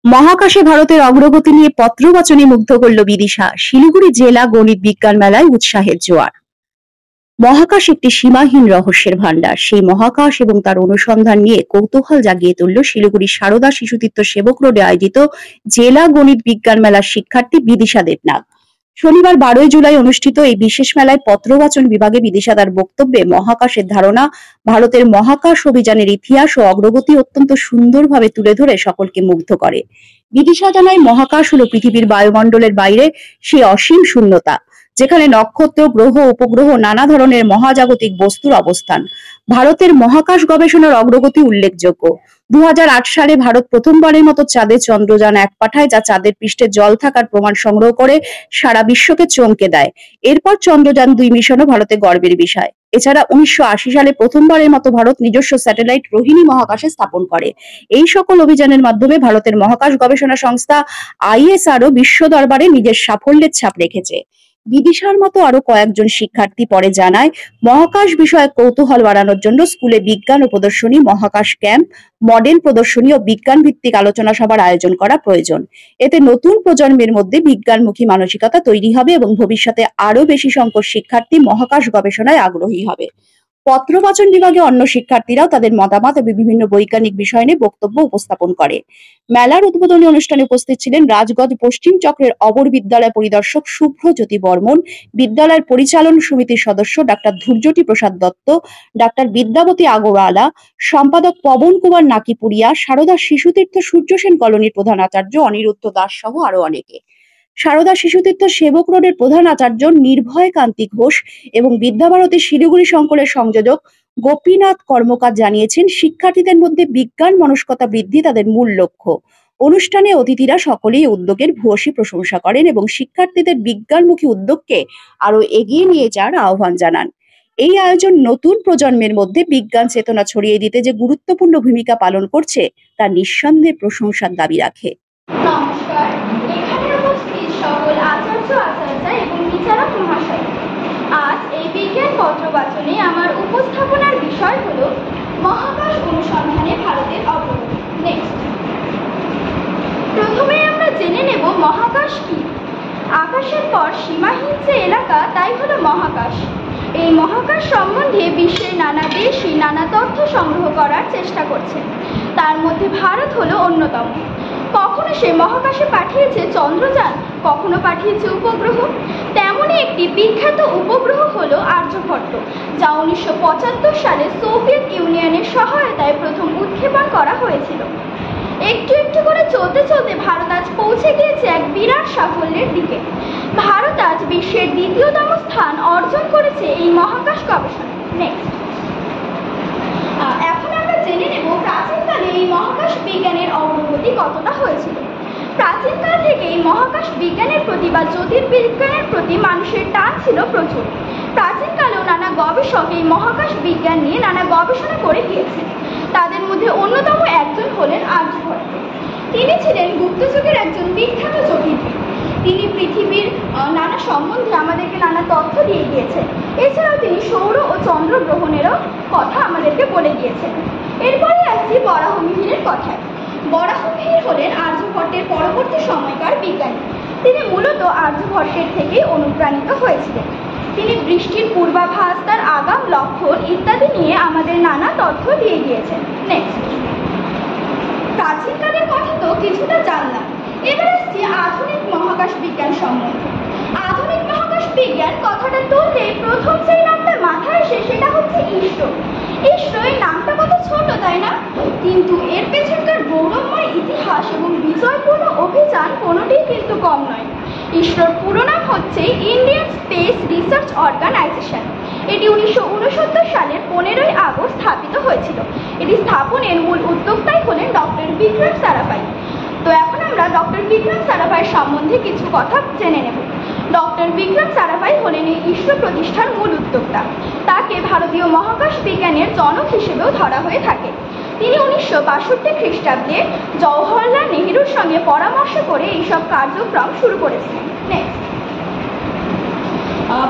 মহাকাশে ভারতের অগ্রগতি নিয়ে পত্রবাচনে মুগ্ধ করল বিদিশা। শিলিগুড়ি জেলা গণিত বিজ্ঞান মেলায় উৎসাহের জোয়ার। মহাকাশ একটি সীমাহীন রহস্যের ভান্ডার। সেই মহাকাশ এবং তার অনুসন্ধান নিয়ে কৌতূহল জাগিয়ে তুলল শিলিগুড়ির সারদা শিশুতীর্থ সেবক রোডে আয়োজিত জেলা গণিত বিজ্ঞান মেলার শিক্ষার্থী বিদিশা দেবনাথ। শনিবার 12 জুলাই অনুষ্ঠিত এই বিশেষ মেলায় পত্রবাচন বিভাগে বিদিশা তার বক্তব্যে মহাকাশের ধারণা, ভারতের মহাকাশ অভিযানের ইতিহাস ও অগ্রগতি অত্যন্ত সুন্দরভাবে তুলে ধরে সকলকে মুগ্ধ করে। বিদিশা জানায়, মহাকাশ হলো পৃথিবীর বায়ুমণ্ডলের বাইরে সেই অসীম শূন্যতা, যেখানে নক্ষত্র, গ্রহ, উপগ্রহ, নানা ধরনের মহাজাগতিক বস্তুর অবস্থান। ভারতের মহাকাশ গবেষণার অগ্রগতি উল্লেখযোগ্য। 2008 সালে ভারত প্রথমবারের মতো চাঁদে চন্দ্রযান-1 পাঠায়, যা চাঁদের পৃষ্ঠে জল থাকার প্রমাণ সংগ্রহ করে সারা বিশ্বকে চমকে দেয়। এরপর চন্দ্রযান-2 মিশনও ভারতের গর্বের বিষয়। এছাড়া 1980 সালে প্রথমবারের মতো ভারত নিজস্ব স্যাটেলাইট রোহিণী মহাকাশে স্থাপন করে। এই সকল অভিযানের মাধ্যমে ভারতের মহাকাশ গবেষণা সংস্থা ISRO বিশ্ব দরবারে নিজের সাফল্যের ছাপ রেখেছে। বিদিশার মতো আরো কয়েকজন শিক্ষার্থী পরে জানায়, মহাকাশ বিষয়ে কৌতূহল বাড়ানোর জন্য স্কুলে বিজ্ঞান ও প্রদর্শনী, মহাকাশ ক্যাম্প, মডেল প্রদর্শনী ও বিজ্ঞান ভিত্তিক আলোচনা সভার আয়োজন করা প্রয়োজন। এতে নতুন প্রজন্মের মধ্যে বিজ্ঞানমুখী মানসিকতা তৈরি হবে এবং ভবিষ্যতে আরো বেশি সংখ্যক শিক্ষার্থী মহাকাশ গবেষণায় আগ্রহী হবে। পত্রবাচন বিভাগে অন্য শিক্ষার্থীরাও তাদের মতামত এবং বিভিন্ন বৈজ্ঞানিক বিষয় নিয়ে বক্তব্য উপস্থাপন করে। মেলার উদ্বোধনী অনুষ্ঠানে উপস্থিত ছিলেন রাজগঞ্জ পশ্চিম চক্রের অবর বিদ্যালয় পরিদর্শক শুভ্রজ্যোতি বর্মন, বিদ্যালয়ের পরিচালন সমিতির সদস্য ডাক্তার ধূর্যটি প্রসাদ দত্ত, ডাক্তার বিদ্যাবতী আগরওয়ালা, সম্পাদক পবন কুমার নাকিপুরিয়া, সারদা শিশুতীর্থ সূর্যসেন কলোনির প্রধান আচার্য অনিরুদ্ধ দাস সহ আরো অনেকে। সারদা শিশুতীর্থ সেবক রোডের প্রধান আচার্য নির্ভয় কান্তি ঘোষ এবং বিদ্যাভারতী শিলিগুড়ি সংকুলের সংযোজক গোপীনাথ কর্মকার জানিয়েছেন, শিক্ষার্থীদের মধ্যে বিজ্ঞান মনস্কতা বৃদ্ধি তাদের মূল লক্ষ্য। অনুষ্ঠানে অতিথিরা সকলেই উদ্যোগের ভূয়সী প্রশংসা করেন এবং শিক্ষার্থীদের বিজ্ঞানমুখী উদ্যোগকে আরো এগিয়ে নিয়ে যাওয়ার আহ্বান জানান। এই আয়োজন নতুন প্রজন্মের মধ্যে বিজ্ঞান চেতনা ছড়িয়ে দিতে যে গুরুত্বপূর্ণ ভূমিকা পালন করছে তা নিঃসন্দেহে প্রশংসার দাবি রাখে। নমস্কার, এখানে উপস্থিত সকল আচার্য, আচার্যা এবং বিচারক মহাশয়, আজ এই বিজ্ঞান পত্রবাচনে আমার উপস্থাপনার বিষয় হলো মহাকাশ অনুসন্ধানে ভারতের অগ্রগতি। নেক্সট, প্রথমে আমরা জেনে নেব মহাকাশ কি। আকাশের পর সীমাহীন যে এলাকা, তাই হলো মহাকাশ। এই মহাকাশ সম্বন্ধে বিশ্বের নানা দেশই নানা তথ্য সংগ্রহ করার চেষ্টা করছে, তার মধ্যে ভারত হলো অন্যতম। কখনো সে মহাকাশে পাঠিয়েছে চন্দ্রযান, কখনো পাঠিয়েছে উপগ্রহ। তেমনই একটি বিখ্যাত উপগ্রহ হলো আর্যভট্ট, যা 1975 সালে সোভিয়েত ইউনিয়নের সহায়তায় প্রথম উৎক্ষেপণ করা হয়েছিল। একটু একটু করে চলতে চলতে ভারত আজ পৌঁছে গিয়েছে এক বিরাট সাফল্যের দিকে। ভারত আজ বিশ্বের দ্বিতীয়তম স্থান অর্জন করেছে এই মহাকাশ গবেষণায়। নেক্সট, এখন আমরা জেনে নেব প্রাচীনকালে এই মহাকাশ বিজ্ঞানের অগ্রগতি কতটা হয়েছিল। প্রাচীনকাল থেকে এই মহাকাশ বিজ্ঞানের প্রতি বা জ্যোতির্বিজ্ঞানের প্রতি মানুষের টান ছিল প্রচুর। প্রাচীনকালেও নানা গবেষক এই মহাকাশ বিজ্ঞান নিয়ে নানা গবেষণা করে গিয়েছেন। তাদের মধ্যে অন্যতম একজন হলেন আর্যভট্ট। তিনি ছিলেন গুপ্ত যুগের একজন বিখ্যাত জ্যোতির্বিদ। তিনি পৃথিবীর নানা সম্বন্ধে আমাদেরকে নানা তথ্য দিয়ে গিয়েছেন। এছাড়াও তিনি সৌর ও চন্দ্র গ্রহণেরও কথা আমাদেরকে বলে গিয়েছেন। এরপরে আসছি বরাহমিহিরের কথায়। বরাহমিহির হলেন আর্যভট্টের পরবর্তী সময়কার বিজ্ঞানী। তিনি মূলত আর্যভট্টের থেকেই অনুপ্রাণিত হয়েছিলেন। তিনি বৃষ্টির পূর্বাভাস, তার আগাম লক্ষণ ইত্যাদি নিয়ে আমাদের নানা তথ্য দিয়ে গিয়েছেন। নেক্সট, প্রাচীনকালের কথা তো কিছুটা জানলাম, এবার আসছি আধুনিক মহাকাশ বিজ্ঞান সম্বন্ধে। আধুনিক মহাকাশ বিজ্ঞান কথাটা তুললে প্রথম যেই নামটা মাথায় আসে সেটা হচ্ছে ইসরো। ইসরো, এই নামটা কত ছোট, তাই না? কিন্তু এর পেছনকার গৌরবময় ইতিহাস এবং বিজয়পূর্ণ অভিযান কোনোটিই কিন্তু কম নয়। ইসরোর পুরো নাম হচ্ছে ইন্ডিয়ান স্পেস রিসার্চ অর্গানাইজেশন। এটি 1969 সালের 15ই আগস্ট স্থাপিত হয়েছিল। এটি স্থাপনের মূল উদ্যোক্তাই হলেন ডক্টর বিক্রম সারাভাই। তো এখন আমরা ডক্টর বিক্রম সারাভাইয়ের সম্বন্ধে কিছু কথা জেনে নেব। ডক্টর বিক্রম সারাভাই হলেন এই ইসরো প্রতিষ্ঠার মূল উদ্যোক্তা। তাকে ভারতীয় মহাকাশ বিজ্ঞানের জনক হিসেবেও ধরা হয়ে থাকে। তিনি 1962 খ্রিস্টাব্দে জওহরলাল নেহরুর সঙ্গে পরামর্শ করে এইসব কার্যক্রম শুরু করেছিলেন। নেক্সট,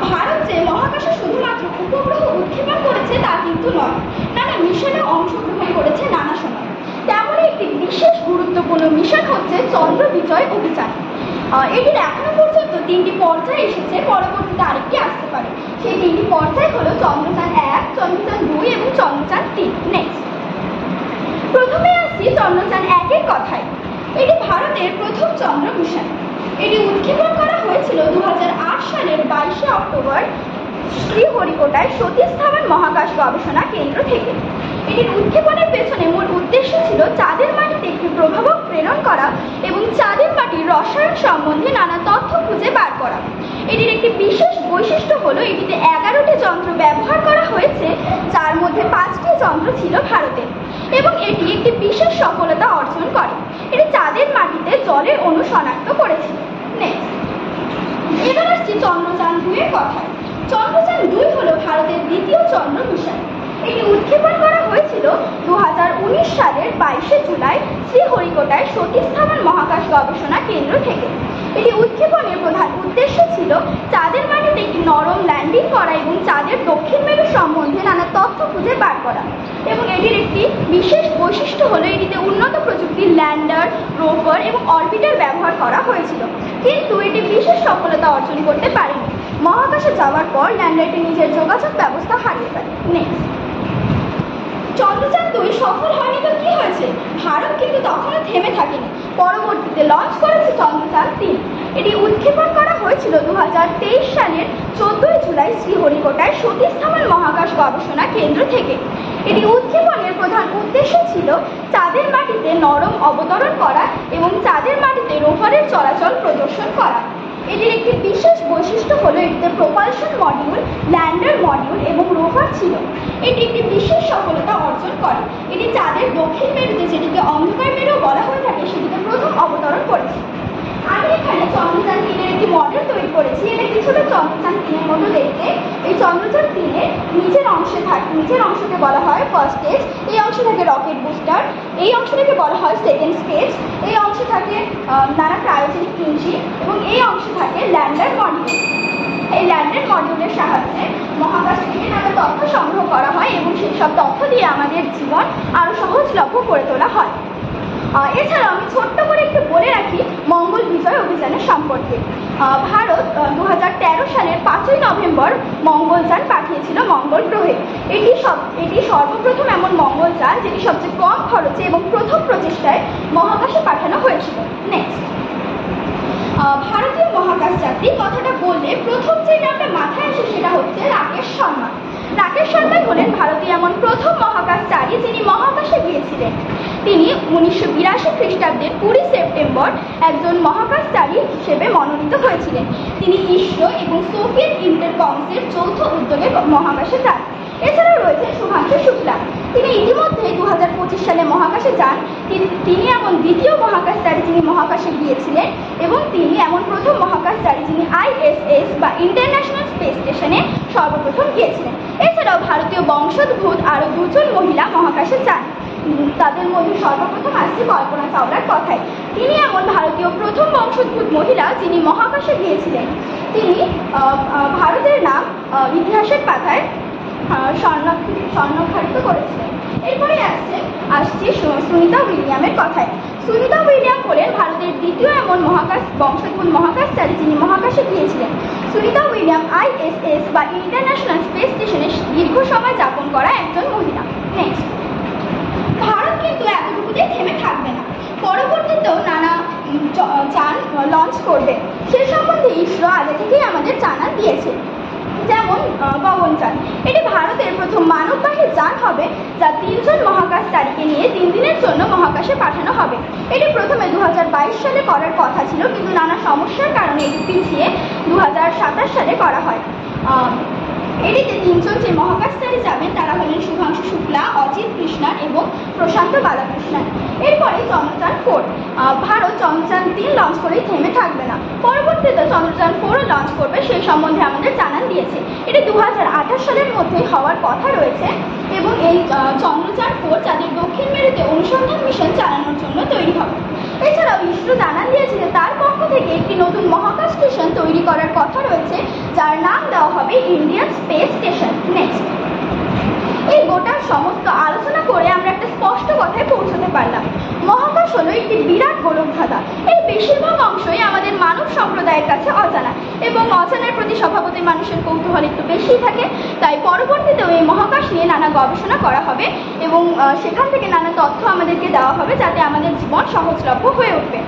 ভারত যে মহাকাশে শুধুমাত্র উপগ্রহ উৎক্ষেপণ করেছে তা কিন্তু নয়, নানা মিশনে অংশগ্রহণ করেছে নানা সময়। তেমনই একটি বিশেষ গুরুত্বপূর্ণ মিশন হচ্ছে চন্দ্র বিজয় অভিযান। এটির এখনো পর্যন্ত 3টি পর্যায় এসেছে, পরবর্তীতে আরেকটি আসতে পারে। সেই 3টি পর্যায় হলো চন্দ্রযান 1, চন্দ্রযান 2 এবং চন্দ্রযান 3। নেক্সট, প্রথমে আসছি চন্দ্রযান 1-এর কথায়। এটি ভারতের প্রথম চন্দ্র মিশন। এটি উৎক্ষেপণ করা হয়েছিল 2008 সালের 22শে অক্টোবর শ্রীহরিকোটায় সতীশ ধাওয়ান মহাকাশ গবেষণা কেন্দ্র থেকে। এটির উৎক্ষেপণের পেছনে মূল উদ্দেশ্য ছিল চাঁদের মাটিতে একটি প্রভাবক প্রেরণ করা এবং চাঁদের মাটির রসায়ন সম্বন্ধে নানা তথ্য খুঁজে বার করা। এটির একটি বিশেষ বৈশিষ্ট্য হলো এটিতে 11টি যন্ত্র ব্যবহার করা হয়েছে, যার মধ্যে 5টি যন্ত্র ছিল ভারতের, এবং এটি একটি বিশেষ সফলতা অর্জন করে। এটি চাঁদের মাটিতে জলের অণু শনাক্ত করেছিল। নেক্সট, এবার আসছি চন্দ্রযান 2-এর কথায়। চন্দ্রযান 2 হলো ভারতের দ্বিতীয় চন্দ্র মিশন। এটি উৎক্ষেপণ করা হয়েছিল 2019 সালের 22শে জুলাই শ্রীহরিকোটায় সতীশ ধাওয়ান মহাকাশ গবেষণা কেন্দ্র থেকে। এটি উৎক্ষেপণের প্রধান উদ্দেশ্য ছিল চাঁদের মাটিতে একটি নরম ল্যান্ডিং করা এবং চাঁদের দক্ষিণ মেরু সম্বন্ধে নানা তথ্য খুঁজে বার করা। এবং এটির একটি বিশেষ বৈশিষ্ট্য হলো এটিতে উন্নত প্রযুক্তির ল্যান্ডার, রোভার এবং অরবিটার ব্যবহার করা হয়েছিল, কিন্তু এটি বিশেষ সফলতা অর্জন করতে পারেনি। মহাকাশে যাওয়ার পর ল্যান্ডারটি নিজের যোগাযোগ ব্যবস্থা হারিয়ে ফেলে। নেক্সট, চন্দ্রযান 2 সফল হয়নি তো কি হয়েছে? ভারত কিন্তু তখনও থেমে থাকেনি। পরবর্তীতে লঞ্চ করেছে চন্দ্রযান 3। এটি উৎক্ষেপণ করা হয়েছিল 2023 সালের 14 জুলাই শ্রীহরিকোটায় সতীশ ধাওয়ান মহাকাশ গবেষণা কেন্দ্র থেকে। এটি উৎক্ষেপণের প্রধান উদ্দেশ্য ছিল চাঁদের মাটিতে নরম অবতরণ করা এবং চাঁদের মাটিতে রোভারের চলাচল প্রদর্শন করা। এটির একটি বিশেষ বৈশিষ্ট্য হলো এটিতে প্রোপালশন মডিউল, ল্যান্ডার মডিউল এবং রোভার ছিল। এটি একটি বিশেষ সফলতা অর্জন করে। এটি চাঁদের দক্ষিণ মেরুতে, যেটিকে অন্ধকার মেরু বলা হয়ে থাকে, সেটিতে প্রথম অবতরণ করেছে। আমি এখানে চন্দ্রযান 3-এর একটি মডেল তৈরি করেছি। এটা কিছুটা চন্দ্রযান 3-এর মতো দেখতে। এই চন্দ্রযান 3-এর নিচের অংশকে বলা হয় ফার্স্ট স্টেজ, এই অংশে থাকে রকেট বুস্টার, এই অংশটাকে বলা হয় সেকেন্ড স্টেজ, এই অংশে থাকে নানা ক্রায়োজেনিক ইঞ্জিন এবং এই অংশে থাকে ল্যান্ডার মডিউল। এই ল্যান্ডার মডিউলের সাহায্যে মহাকাশ থেকে নানা তথ্য সংগ্রহ করা হয় এবং সেই সব তথ্য দিয়ে আমাদের জীবন আরও সহজলভ্য করে তোলা হয়। এছাড়াও আমি ছোট্ট করে একটু বলে রাখি মঙ্গল বিজয় অভিযানের সম্পর্কে। ভারত 2013 সালের 5ই নভেম্বর মঙ্গলযান পাঠিয়েছিল মঙ্গল গ্রহে। এটি সর্বপ্রথম এমন মঙ্গলযান যেটি সবচেয়ে কম খরচে এবং প্রথম প্রচেষ্টায় মহাকাশে পাঠানো হয়েছিল। নেক্সট, ভারতীয় মহাকাশ যাত্রী কথাটা বললে প্রথম যে নামটা মাথায় আসে সেটা হচ্ছে রাকেশ শর্মা। রাকেশ শর্মাই হলেন ভারতীয় এমন প্রথম মহাকাশচারী যিনি মহাকাশে গিয়েছিলেন। তিনি 1982 খ্রিস্টাব্দের 20 সেপ্টেম্বর একজন মহাকাশচারী হিসেবে মনোনীত হয়েছিলেন। তিনি ইসরো এবং সোভিয়েত ইন্টারকমসের যৌথ উদ্যোগে মহাকাশে যান। এছাড়াও রয়েছে শুভাংশু শুক্লা। তিনি ইতিমধ্যে 2025 সালে মহাকাশে যান। তিনি এমন দ্বিতীয় মহাকাশচারী যিনি মহাকাশে গিয়েছিলেন এবং তিনি এমন প্রথম মহাকাশচারী যিনি ISS বা ইন্টারন্যাশনাল স্পেস স্টেশনে সর্বপ্রথম গিয়েছিলেন। এছাড়াও ভারতীয় বংশোদ্ভূত আরও 2 জন মহিলা মহাকাশে যান। তাদের মধ্যে সর্বপ্রথম আসছে কল্পনা চাওলার কথায়। তিনি এমন ভারতীয় প্রথম বংশোদ্ভূত মহিলা যিনি মহাকাশে গিয়েছিলেন। তিনি ভারতের নাম ইতিহাসের পাতায় স্বর্ণাক্ষরিত করেছিলেন। এরপরে আসছে সুনিতা উইলিয়ামের কথায়। সুনিতা উইলিয়াম হলেন ভারতের দ্বিতীয় এমন বংশোদ্ভূত মহাকাশচারী যিনি মহাকাশে গিয়েছিলেন। সুনিতা উইলিয়াম ISS বা ইন্টারন্যাশনাল স্পেস স্টেশনে দীর্ঘ সময় যাপন করা একজন মহিলা। নেক্সট, ভারত কিন্তু এতটুকুতেই থেমে থাকবে না। পরবর্তীতেও নানা যান লঞ্চ করবে, সে সম্বন্ধে ইসরো আগে থেকেই আমাদের জানা দিয়েছে। যেমন গগনযান, এটি ভারতের প্রথম মানববাহী যান হবে যা 3 জন মহাকাশচারীকে নিয়ে 3 দিনের জন্য মহাকাশে পাঠানো হবে। এটি প্রথমে 2022 সালে করার কথা ছিল, কিন্তু নানা সমস্যার কারণে এটি পিছিয়ে 2027 সালে করা হয়। এটিতে 3 জন যে মহাকাশচারী যাবেন তারা হলেন শুভাংশু শুক্লা, অজিত কৃষ্ণন এবং প্রশান্ত বালাকৃষ্ণন। এরপরে চন্দ্রযান 4। ভারত চন্দ্রযান 3 লঞ্চ করেই থেমে থাকবে না, পরবর্তীতে চন্দ্রযান 4 লঞ্চ করবে সেই সম্বন্ধে আমাদের জানান দিয়েছে। এটি 2028 সালের মধ্যে হওয়ার কথা রয়েছে এবং এই চন্দ্রযান 4 চাঁদের দক্ষিণ মেরুতে অনুসন্ধান মিশন চালানোর জন্য তৈরি হবে। এছাড়াও ইসরো জানান দিয়েছে যে তার পক্ষ থেকে একটি নতুন মহাকাশ স্টেশন তৈরি করার কথা রয়েছে, যার নাম দেওয়া হবে ইন্ডিয়ান স্পেস স্টেশন। নেক্সট, এই গোটার সমস্ত আলোচনা করে আমরা একটা স্পষ্ট কথায় পৌঁছতে পারলাম হলো একটি বিরাট গোলকধাঁধা। এই বেশিরভাগ অংশই আমাদের মানব সম্প্রদায়ের কাছে অজানা, এবং অজানার প্রতি স্বভাবতই মানুষের কৌতূহল একটু বেশি থাকে। তাই পরবর্তীতেও এই মহাকাশ নিয়ে নানা গবেষণা করা হবে এবং সেখান থেকে নানা তথ্য আমাদেরকে দেওয়া হবে, যাতে আমাদের জীবন সহজলভ্য হয়ে উঠবে।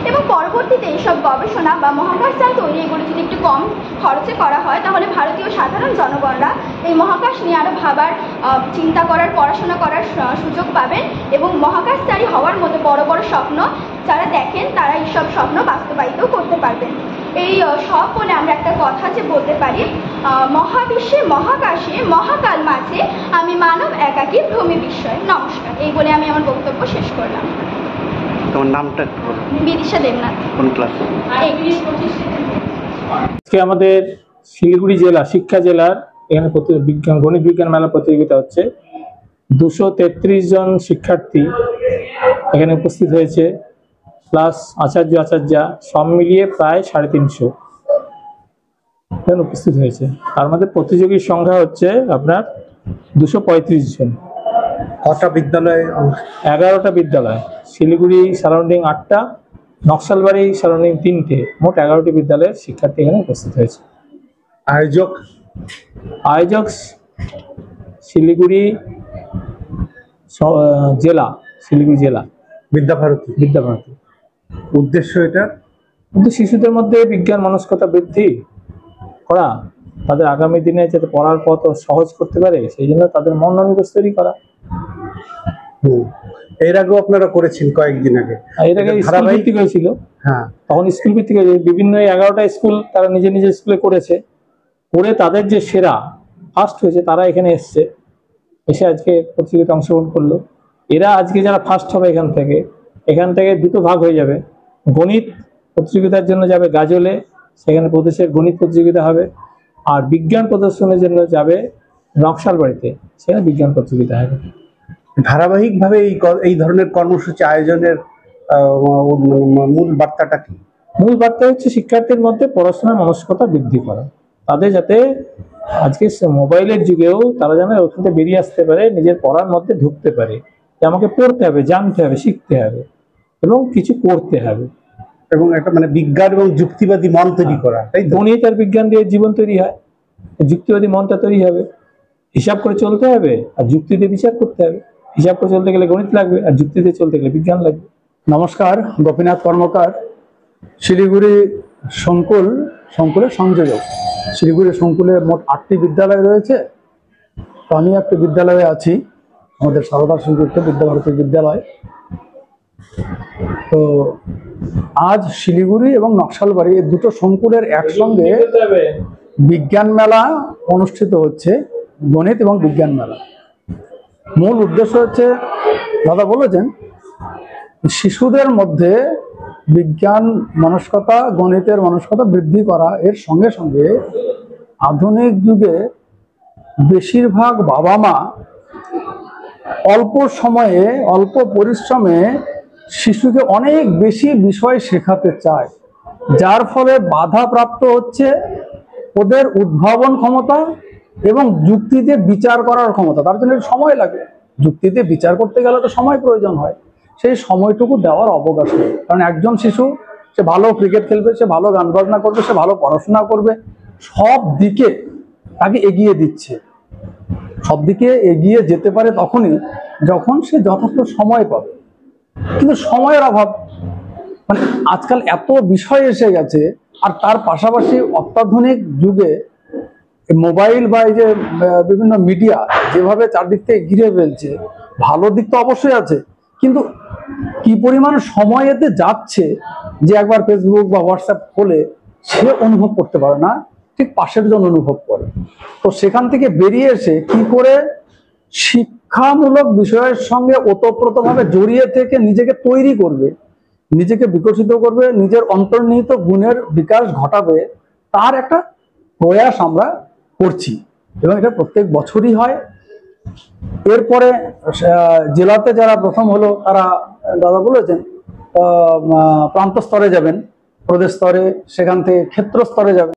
এবং পরবর্তীতে এইসব গবেষণা বা মহাকাশযান তৈরি এগুলো যদি একটু কম খরচে করা হয়, তাহলে ভারতীয় সাধারণ জনগণরা এই মহাকাশ নিয়ে আরও ভাবার, চিন্তা করার, পড়াশোনা করার সুযোগ পাবেন, এবং মহাকাশচারী হওয়ার মতো বড় বড় স্বপ্ন যারা দেখেন তারা এইসব স্বপ্ন বাস্তবায়িতও করতে পারবেন। এই সব বলে আমরা একটা কথা যে বলতে পারি, মহাবিশ্বে মহাকাশে মহাকাল মাঝে আমি মানব একাকী ভ্রমি বিস্ময়। নমস্কার। এই বলে আমি আমার বক্তব্য শেষ করলাম। তোমার নামটা একটু বলো। বিদিশা দেবনাথ। কোন ক্লাস? আজকে আমাদের শিলিগুড়ি জেলা শিক্ষা জেলার এখানে গণিত বিজ্ঞান মেলা প্রতিযোগিতা হচ্ছে। 233 জন শিক্ষার্থী এখানে উপস্থিত হয়েছে, প্লাস আচার্য আচার্যা সব মিলিয়ে প্রায় 350 এখানে উপস্থিত হয়েছে। তার মধ্যে প্রতিযোগীর সংখ্যা হচ্ছে আপনার 235 জন। কটা বিদ্যালয়ে? 11টা বিদ্যালয়, শিলিগুড়ি সারাউন্ডিং 8টা, নকশালবাড়ি সারাউন্ডিং 3টে, মোট 11টি বিদ্যালয়ের শিক্ষার্থী এখানে উপস্থিত হয়েছে। আয়োজক শিলিগুড়ি জেলা, শিলিগুড়ি জেলা বিদ্যাভারতী। উদ্দেশ্য এটা কিন্তু শিশুদের মধ্যে বিজ্ঞান মনস্কতা বৃদ্ধি করা, তাদের আগামী দিনে যাতে পড়ার পথ সহজ করতে পারে সেই জন্য তাদের মনোনিবেশ তৈরি করা। এর আগেও আপনারা করেছেন কয়েকদিন আগে? এর আগে স্কুল ভিত্তিক হয়েছিল। হ্যাঁ, তখন স্কুল ভিত্তিক বিভিন্ন 11টা স্কুল তারা নিজের নিজের স্কুলে করেছে, করে তাদের যে সেরা ফার্স্ট হয়েছে তারা এখানে এসে আজকে প্রতিযোগিতায় অংশগ্রহণ করলো। এরা আজকে যারা ফার্স্ট হবে এখান থেকে দুটো ভাগ হয়ে যাবে। গণিত প্রতিযোগিতার জন্য যাবে গাজলে, সেখানে প্রদেশের গণিত প্রতিযোগিতা হবে, আর বিজ্ঞান প্রদর্শনের জন্য যাবে নকশালবাড়িতে, সেখানে বিজ্ঞান প্রতিযোগিতা হবে। ধারাবাহিকভাবে এই ধরনের কর্মসূচি আয়োজনের মূল বার্তাটা কি? মূল বার্তা হচ্ছে শিক্ষার্থীর মধ্যে পড়াশোনার মনস্কতা বৃদ্ধি করা, তাদের যাতে আজকে মোবাইলের যুগেও তারা যেন ওখান থেকে বেরিয়ে আসতে পারে, নিজের পড়ার মধ্যে ঢুকতে পারে, যে আমাকে পড়তে হবে, জানতে হবে, শিখতে হবে এবং কিছু করতে হবে, এবং একটা মানে বিজ্ঞান এবং যুক্তিবাদী মন তৈরি করা। তাই গণিত আর বিজ্ঞান দিয়ে জীবন তৈরি হয়, যুক্তিবাদী মনটা তৈরি হবে। হিসাব করে চলতে হবে আর যুক্তি দিয়ে বিচার করতে হবে। হিসাব করে চলতে গেলে গণিত লাগবে, আর যুক্তি দিয়ে চলতে গেলে বিজ্ঞান লাগবে। নমস্কার, গোপীনাথ কর্মকার, শিলিগুড়ি সংকুলের সংযোজক। শিলিগুড়ি সংকুলে মোট 8টি বিদ্যালয় রয়েছে, তো আমি একটি বিদ্যালয়ে আছি, আমাদের সারদা সংযুক্ত বিদ্যাভারতী বিদ্যালয়। তো আজ শিলিগুড়ি এবং নকশালবাড়ি এই দুটো সংকুলের একসঙ্গে বিজ্ঞান মেলা অনুষ্ঠিত হচ্ছে, গণিত এবং বিজ্ঞান মেলা। মূল উদ্দেশ্য হচ্ছে, দাদা বলেছেন, শিশুদের মধ্যে বিজ্ঞান মনস্কতা, গণিতের মনস্কতা বৃদ্ধি করা। এর সঙ্গে সঙ্গে আধুনিক যুগে বেশিরভাগ বাবা মা অল্প সময়ে, অল্প পরিশ্রমে শিশুকে অনেক বেশি বিষয় শেখাতে চায়, যার ফলে বাধাপ্রাপ্ত হচ্ছে ওদের উদ্ভাবন ক্ষমতা এবং যুক্তিতে বিচার করার ক্ষমতা। তার জন্য সময় লাগে, যুক্তিতে বিচার করতে গেলে তো সময় প্রয়োজন হয়, সেই সময়টুকু দেওয়ার অবকাশ নেই। কারণ একজন শিশু, সে ভালো ক্রিকেট খেলবে, সে ভালো গান বাজনা করবে, সে ভালো পড়াশোনা করবে, সব দিকে তাকে এগিয়ে দিচ্ছে। সব দিকে এগিয়ে যেতে পারে তখনই যখন সে যথেষ্ট সময় পাবে। কিন্তু সময়ের অভাব, মানে আজকাল এত বিষয় এসে গেছে, আর তার পাশাপাশি অত্যাধুনিক যুগে মোবাইল বা এই যে বিভিন্ন মিডিয়া যেভাবে চারদিক থেকে ঘিরে ফেলছে, ভালো দিক তো অবশ্যই আছে, কিন্তু কি পরিমাণ সময় এতে যাচ্ছে যে একবার ফেসবুক বা হোয়াটসঅ্যাপ খোলে সে অনুভব করতে পারে না, ঠিক পাশের জন অনুভব করে। তো সেখান থেকে বেরিয়ে এসে কি করে শিক্ষামূলক বিষয়ের সঙ্গে ওতপ্রোতভাবে জড়িয়ে থেকে নিজেকে তৈরি করবে, নিজেকে বিকশিত করবে, নিজের অন্তর্নিহিত গুণের বিকাশ ঘটাবে, তার একটা প্রয়াস আমরা করছি এবং এটা প্রত্যেক বছরই হয়। এরপরে জেলাতে যারা প্রথম হলো তারা, দাদা বলেছেন, প্রান্ত স্তরে যাবেন, প্রদেশ স্তরে, সেখান থেকে ক্ষেত্র স্তরে যাবেন।